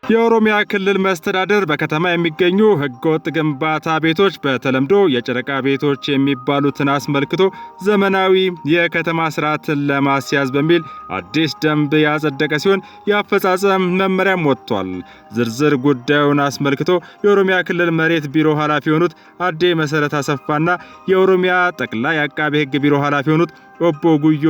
የኦሮሚያ ክልል መስተዳድር በከተማ የሚገኙ ህገወጥ ግንባታ ቤቶች በተለምዶ የጨረቃ ቤቶች የሚባሉትን አስመልክቶ ዘመናዊ የከተማ ስርዓትን ለማስያዝ በሚል አዲስ ደንብ ያጸደቀ ሲሆን የአፈጻጸም መመሪያም ወጥቷል። ዝርዝር ጉዳዩን አስመልክቶ የኦሮሚያ ክልል መሬት ቢሮ ኃላፊ የሆኑት አዴ መሰረት አሰፋና የኦሮሚያ ጠቅላይ አቃቤ ህግ ቢሮ ኃላፊ የሆኑት ኦቦ ጉዮ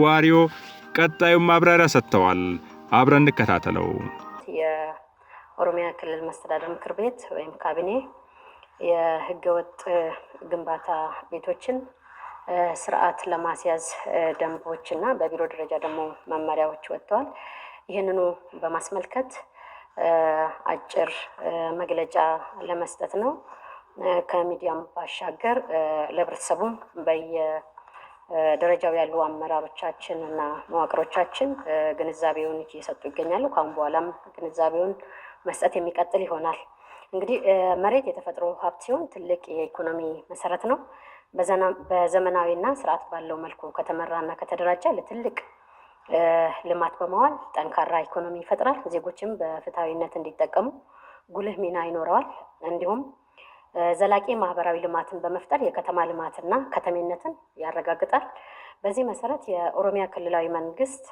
ዋሪዮ ቀጣዩን ማብራሪያ ሰጥተዋል። አብረን እንከታተለው። የኦሮሚያ ክልል መስተዳድር ምክር ቤት ወይም ካቢኔ የህገወጥ ግንባታ ቤቶችን ስርዓት ለማስያዝ ደንቦችና በቢሮ ደረጃ ደግሞ መመሪያዎች ወጥተዋል። ይህንኑ በማስመልከት አጭር መግለጫ ለመስጠት ነው። ከሚዲያም ባሻገር ለህብረተሰቡም በየደረጃው ያሉ አመራሮቻችን እና መዋቅሮቻችን ግንዛቤውን እየሰጡ ይገኛሉ። ካሁን በኋላም ግንዛቤውን መስጠት የሚቀጥል ይሆናል። እንግዲህ መሬት የተፈጥሮ ሀብት ሲሆን ትልቅ የኢኮኖሚ መሰረት ነው። በዘመናዊና ስርዓት ባለው መልኩ ከተመራና ከተደራጀ ለትልቅ ልማት በመዋል ጠንካራ ኢኮኖሚ ይፈጥራል። ዜጎችም በፍትሃዊነት እንዲጠቀሙ ጉልህ ሚና ይኖረዋል። እንዲሁም ዘላቂ ማህበራዊ ልማትን በመፍጠር የከተማ ልማትና ከተሜነትን ያረጋግጣል። በዚህ መሰረት የኦሮሚያ ክልላዊ መንግስት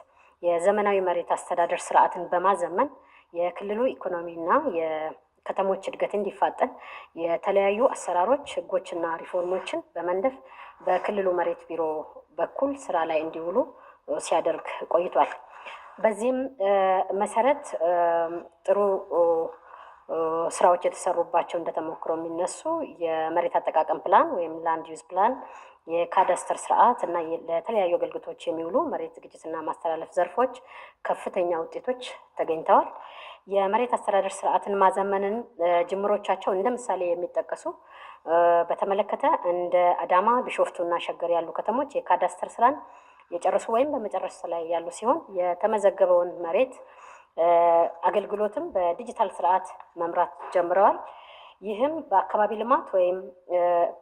የዘመናዊ መሬት አስተዳደር ስርዓትን በማዘመን የክልሉ ኢኮኖሚና የከተሞች እድገት እንዲፋጠን የተለያዩ አሰራሮች፣ ህጎችና ሪፎርሞችን በመንደፍ በክልሉ መሬት ቢሮ በኩል ስራ ላይ እንዲውሉ ሲያደርግ ቆይቷል። በዚህም መሰረት ጥሩ ስራዎች የተሰሩባቸው እንደተሞክሮ የሚነሱ የመሬት አጠቃቀም ፕላን ወይም ላንድ ዩዝ ፕላን፣ የካዳስተር ስርዓት እና ለተለያዩ አገልግሎቶች የሚውሉ መሬት ዝግጅትና ማስተላለፍ ዘርፎች ከፍተኛ ውጤቶች ተገኝተዋል። የመሬት አስተዳደር ስርዓትን ማዘመንን ጅምሮቻቸው እንደ ምሳሌ የሚጠቀሱ በተመለከተ እንደ አዳማ፣ ቢሾፍቱ እና ሸገር ያሉ ከተሞች የካዳስተር ስራን የጨረሱ ወይም በመጨረስ ላይ ያሉ ሲሆን የተመዘገበውን መሬት አገልግሎትም በዲጂታል ስርዓት መምራት ጀምረዋል። ይህም በአካባቢ ልማት ወይም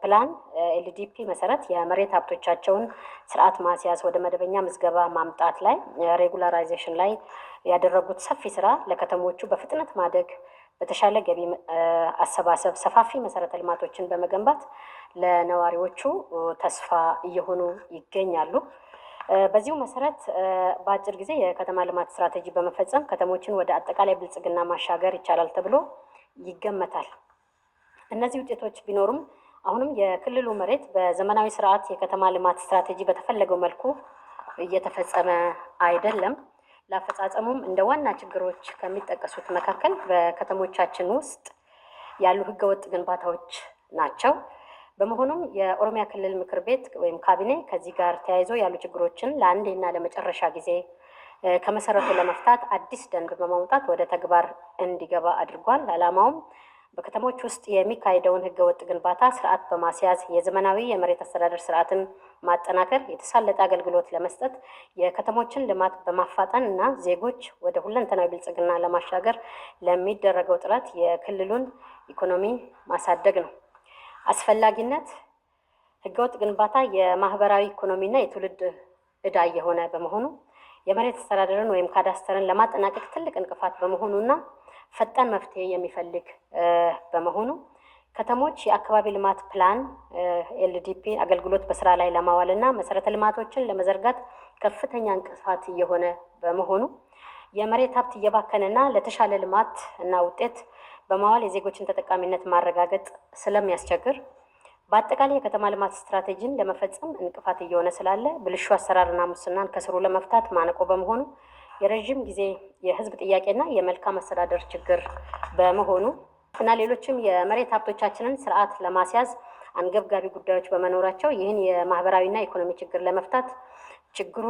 ፕላን ኤልዲፒ መሰረት የመሬት ሀብቶቻቸውን ስርዓት ማስያዝ ወደ መደበኛ ምዝገባ ማምጣት ላይ ሬጉላራይዜሽን ላይ ያደረጉት ሰፊ ስራ ለከተሞቹ በፍጥነት ማደግ፣ በተሻለ ገቢ አሰባሰብ፣ ሰፋፊ መሰረተ ልማቶችን በመገንባት ለነዋሪዎቹ ተስፋ እየሆኑ ይገኛሉ። በዚሁ መሰረት በአጭር ጊዜ የከተማ ልማት ስትራቴጂ በመፈጸም ከተሞችን ወደ አጠቃላይ ብልጽግና ማሻገር ይቻላል ተብሎ ይገመታል። እነዚህ ውጤቶች ቢኖሩም አሁንም የክልሉ መሬት በዘመናዊ ስርዓት የከተማ ልማት ስትራቴጂ በተፈለገው መልኩ እየተፈጸመ አይደለም። ለአፈጻጸሙም እንደ ዋና ችግሮች ከሚጠቀሱት መካከል በከተሞቻችን ውስጥ ያሉ ህገወጥ ግንባታዎች ናቸው። በመሆኑም የኦሮሚያ ክልል ምክር ቤት ወይም ካቢኔ ከዚህ ጋር ተያይዞ ያሉ ችግሮችን ለአንዴና ለመጨረሻ ጊዜ ከመሰረቱ ለመፍታት አዲስ ደንብ በማውጣት ወደ ተግባር እንዲገባ አድርጓል። ዓላማውም በከተሞች ውስጥ የሚካሄደውን ህገወጥ ግንባታ ስርዓት በማስያዝ የዘመናዊ የመሬት አስተዳደር ስርዓትን ማጠናከር፣ የተሳለጠ አገልግሎት ለመስጠት፣ የከተሞችን ልማት በማፋጠን እና ዜጎች ወደ ሁለንተናዊ ብልጽግና ለማሻገር ለሚደረገው ጥረት የክልሉን ኢኮኖሚ ማሳደግ ነው። አስፈላጊነት ህገወጥ ግንባታ የማህበራዊ ኢኮኖሚና የትውልድ ዕዳ የሆነ በመሆኑ የመሬት አስተዳደርን ወይም ካዳስተርን ለማጠናቀቅ ትልቅ እንቅፋት በመሆኑና ፈጣን መፍትሄ የሚፈልግ በመሆኑ ከተሞች የአካባቢ ልማት ፕላን ኤልዲፒ አገልግሎት በስራ ላይ ለማዋልና መሰረተ ልማቶችን ለመዘርጋት ከፍተኛ እንቅፋት እየሆነ በመሆኑ የመሬት ሀብት እየባከነና ለተሻለ ልማት እና ውጤት በማዋል የዜጎችን ተጠቃሚነት ማረጋገጥ ስለሚያስቸግር በአጠቃላይ የከተማ ልማት ስትራቴጂን ለመፈጸም እንቅፋት እየሆነ ስላለ ብልሹ አሰራርና ሙስናን ከስሩ ለመፍታት ማነቆ በመሆኑ የረዥም ጊዜ የህዝብ ጥያቄና የመልካም አስተዳደር ችግር በመሆኑ እና ሌሎችም የመሬት ሀብቶቻችንን ስርዓት ለማስያዝ አንገብጋቢ ጉዳዮች በመኖራቸው ይህን የማህበራዊና ኢኮኖሚ ችግር ለመፍታት ችግሩ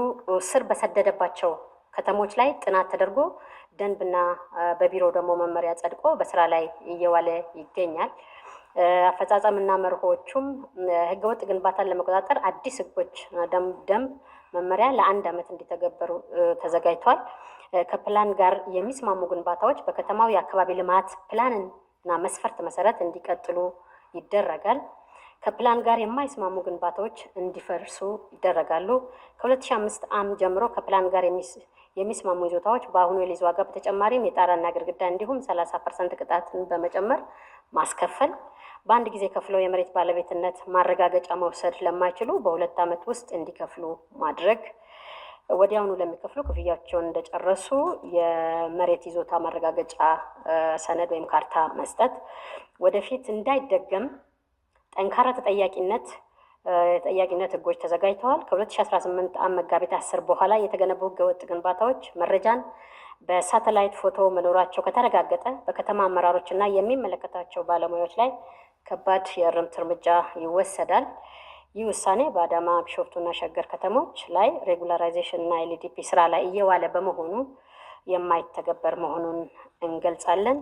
ስር በሰደደባቸው ከተሞች ላይ ጥናት ተደርጎ ደንብና በቢሮ ደግሞ መመሪያ ጸድቆ በስራ ላይ እየዋለ ይገኛል። አፈጻጸምና መርሆቹም ህገወጥ ግንባታን ለመቆጣጠር አዲስ ህጎች ደንብ መመሪያ ለ1 ዓመት እንዲተገበሩ ተዘጋጅቷል። ከፕላን ጋር የሚስማሙ ግንባታዎች በከተማው የአካባቢ ልማት ፕላንና መስፈርት መሰረት እንዲቀጥሉ ይደረጋል። ከፕላን ጋር የማይስማሙ ግንባታዎች እንዲፈርሱ ይደረጋሉ። ከ2005 ዓ.ም ጀምሮ ከፕላን ጋር የሚስማሙ ይዞታዎች በአሁኑ የሊዝ ዋጋ በተጨማሪም የጣራና ግድግዳ እንዲሁም 30% ቅጣትን በመጨመር ማስከፈል፣ በአንድ ጊዜ ከፍለው የመሬት ባለቤትነት ማረጋገጫ መውሰድ ለማይችሉ በ2 ዓመት ውስጥ እንዲከፍሉ ማድረግ፣ ወዲያውኑ ለሚከፍሉ ክፍያቸውን እንደጨረሱ የመሬት ይዞታ ማረጋገጫ ሰነድ ወይም ካርታ መስጠት፣ ወደፊት እንዳይደገም ጠንካራ ተጠያቂነት ህጎች ተዘጋጅተዋል። ከ2018 ዓ.ም መጋቢት 10 በኋላ የተገነቡ ህገወጥ ግንባታዎች መረጃን በሳተላይት ፎቶ መኖራቸው ከተረጋገጠ በከተማ አመራሮችና የሚመለከታቸው ባለሙያዎች ላይ ከባድ የእርምት እርምጃ ይወሰዳል። ይህ ውሳኔ በአዳማ ቢሾፍቱና ሸገር ከተሞች ላይ ሬጉላራይዜሽን እና ኤልዲፒ ስራ ላይ እየዋለ በመሆኑ የማይተገበር መሆኑን እንገልጻለን።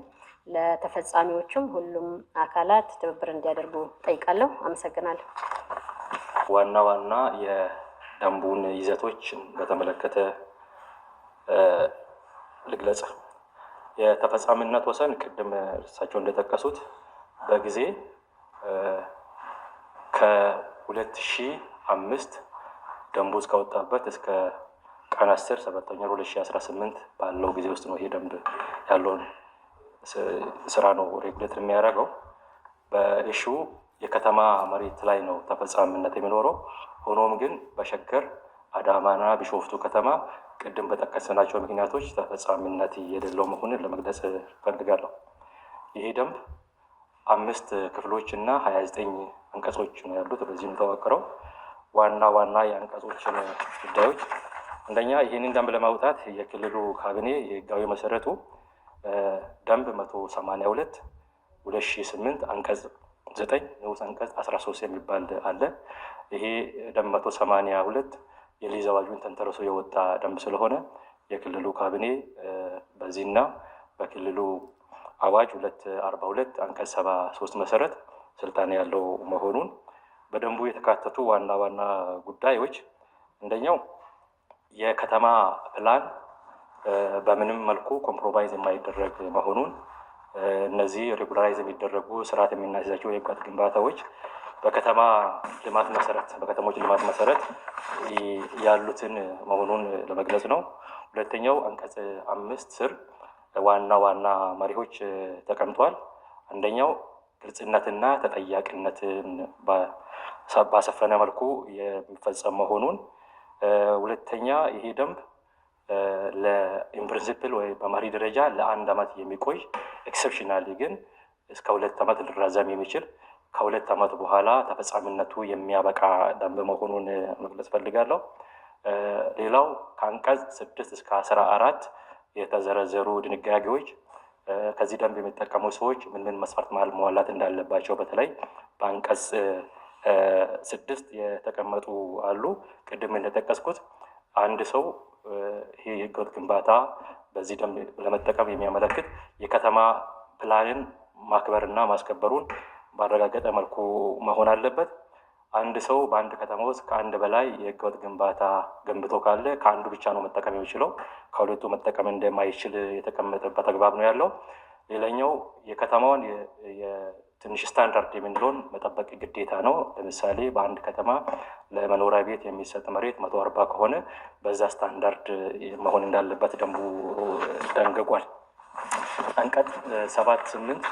ለተፈጻሚዎቹም ሁሉም አካላት ትብብር እንዲያደርጉ ጠይቃለሁ። አመሰግናለሁ። ዋና ዋና የደንቡን ይዘቶች በተመለከተ ልግለጽ። የተፈጻሚነት ወሰን ቅድም እርሳቸው እንደጠቀሱት በጊዜ ከ2005 ደንቡ እስከወጣበት እስከ ቀን 10/7/2018 ባለው ጊዜ ውስጥ ነው ይሄ ደንብ ያለውን ስራ ነው ሬጉሌተር የሚያደርገው። በኢሹ የከተማ መሬት ላይ ነው ተፈጻሚነት የሚኖረው። ሆኖም ግን በሸገር አዳማና ቢሾፍቱ ከተማ ቅድም በጠቀስናቸው ምክንያቶች ተፈጻሚነት የሌለው መሆኑን ለመግለጽ ፈልጋለሁ። ይሄ ደንብ 5 ክፍሎች እና 29 አንቀጾች ነው ያሉት። በዚህ የተዋቀረው ዋና ዋና የአንቀጾችን ጉዳዮች፣ አንደኛ ይህንን ደንብ ለማውጣት የክልሉ ካቢኔ የህጋዊ መሰረቱ ደንብ 182 2008 አንቀጽ 9 ንዑስ አንቀጽ 13 የሚባል አለ። ይሄ ደንብ 182 የሊዝ አዋጁን ተንተርሶ የወጣ ደንብ ስለሆነ የክልሉ ካቢኔ በዚህና በክልሉ አዋጅ 242 አንቀጽ 73 መሰረት ስልጣን ያለው መሆኑን፣ በደንቡ የተካተቱ ዋና ዋና ጉዳዮች አንደኛው የከተማ ፕላን በምንም መልኩ ኮምፕሮማይዝ የማይደረግ መሆኑን፣ እነዚህ ሬጉላራይዝ የሚደረጉ ስርዓት የሚናስይዛቸው የህገወጥ ግንባታዎች በከተማ ልማት መሰረት በከተሞች ልማት መሰረት ያሉትን መሆኑን ለመግለጽ ነው። ሁለተኛው አንቀጽ 5 ስር ዋና ዋና መሪዎች ተቀምጧል። አንደኛው ግልጽነትና ተጠያቂነትን ባሰፈነ መልኩ የሚፈጸም መሆኑን፣ ሁለተኛ ይሄ ደንብ ለኢንፕሪንሲፕል ወይ በመሪ ደረጃ ለ1 ዓመት የሚቆይ ኤክሰፕሽናሊ ግን እስከ 2 ዓመት ሊራዘም የሚችል ከ2 ዓመት በኋላ ተፈጻሚነቱ የሚያበቃ ደንብ መሆኑን መግለጽ ፈልጋለሁ። ሌላው ከአንቀጽ 6 እስከ 14 የተዘረዘሩ ድንጋጌዎች ከዚህ ደንብ የሚጠቀሙ ሰዎች ምን መስፈርት ማሟላት እንዳለባቸው በተለይ በአንቀጽ 6 የተቀመጡ አሉ። ቅድም እንደጠቀስኩት አንድ ሰው ይሄ የህገወጥ ግንባታ በዚህ ደንብ ለመጠቀም የሚያመለክት የከተማ ፕላንን ማክበርና ማስከበሩን ባረጋገጠ መልኩ መሆን አለበት። አንድ ሰው በአንድ ከተማ ውስጥ ከአንድ በላይ የህገወጥ ግንባታ ገንብቶ ካለ ከአንዱ ብቻ ነው መጠቀም የሚችለው፣ ከሁለቱ መጠቀም እንደማይችል የተቀመጠበት አግባብ ነው ያለው። ሌላኛው የከተማውን የትንሽ ስታንዳርድ የምንለውን መጠበቅ ግዴታ ነው። ለምሳሌ በአንድ ከተማ ለመኖሪያ ቤት የሚሰጥ መሬት 140 ከሆነ በዛ ስታንዳርድ መሆን እንዳለበት ደንቡ ደንግጓል። አንቀጽ 7-8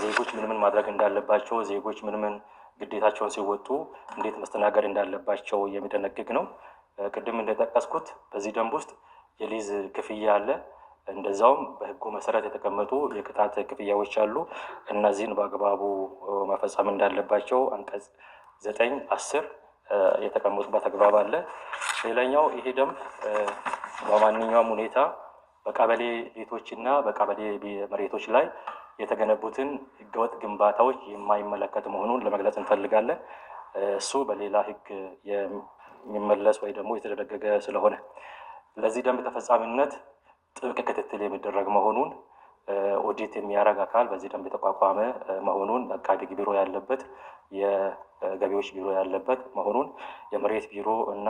ዜጎች ምን ማድረግ እንዳለባቸው፣ ዜጎች ምን ግዴታቸውን ሲወጡ እንዴት መስተናገድ እንዳለባቸው የሚደነግግ ነው። ቅድም እንደጠቀስኩት በዚህ ደንብ ውስጥ የሊዝ ክፍያ አለ። እንደዛውም በህጉ መሰረት የተቀመጡ የቅጣት ክፍያዎች አሉ። እነዚህን በአግባቡ መፈጸም እንዳለባቸው አንቀጽ 9-10 የተቀመጡበት አግባብ አለ። ሌላኛው ይሄ ደንብ በማንኛውም ሁኔታ በቀበሌ ቤቶችና በቀበሌ መሬቶች ላይ የተገነቡትን ህገወጥ ግንባታዎች የማይመለከት መሆኑን ለመግለጽ እንፈልጋለን። እሱ በሌላ ህግ የሚመለስ ወይ ደግሞ የተደነገገ ስለሆነ ለዚህ ደንብ ተፈጻሚነት ጥብቅ ክትትል የሚደረግ መሆኑን፣ ኦዲት የሚያደርግ አካል በዚህ ደንብ የተቋቋመ መሆኑን፣ አቃቤ ሕግ ቢሮ ያለበት፣ የገቢዎች ቢሮ ያለበት መሆኑን፣ የመሬት ቢሮ እና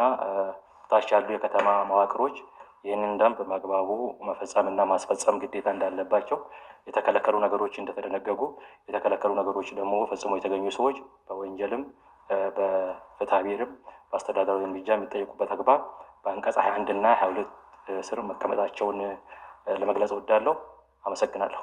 ታች ያሉ የከተማ መዋቅሮች ይህንን ደንብ በአግባቡ መፈጸምና ማስፈጸም ግዴታ እንዳለባቸው፣ የተከለከሉ ነገሮች እንደተደነገጉ፣ የተከለከሉ ነገሮች ደግሞ ፈጽሞ የተገኙ ሰዎች በወንጀልም በፍትሐ ብሔርም በአስተዳደራዊ እርምጃ የሚጠየቁበት አግባብ በአንቀጽ 21 እና 22 ስር መቀመጣቸውን ለመግለጽ እወዳለሁ። አመሰግናለሁ።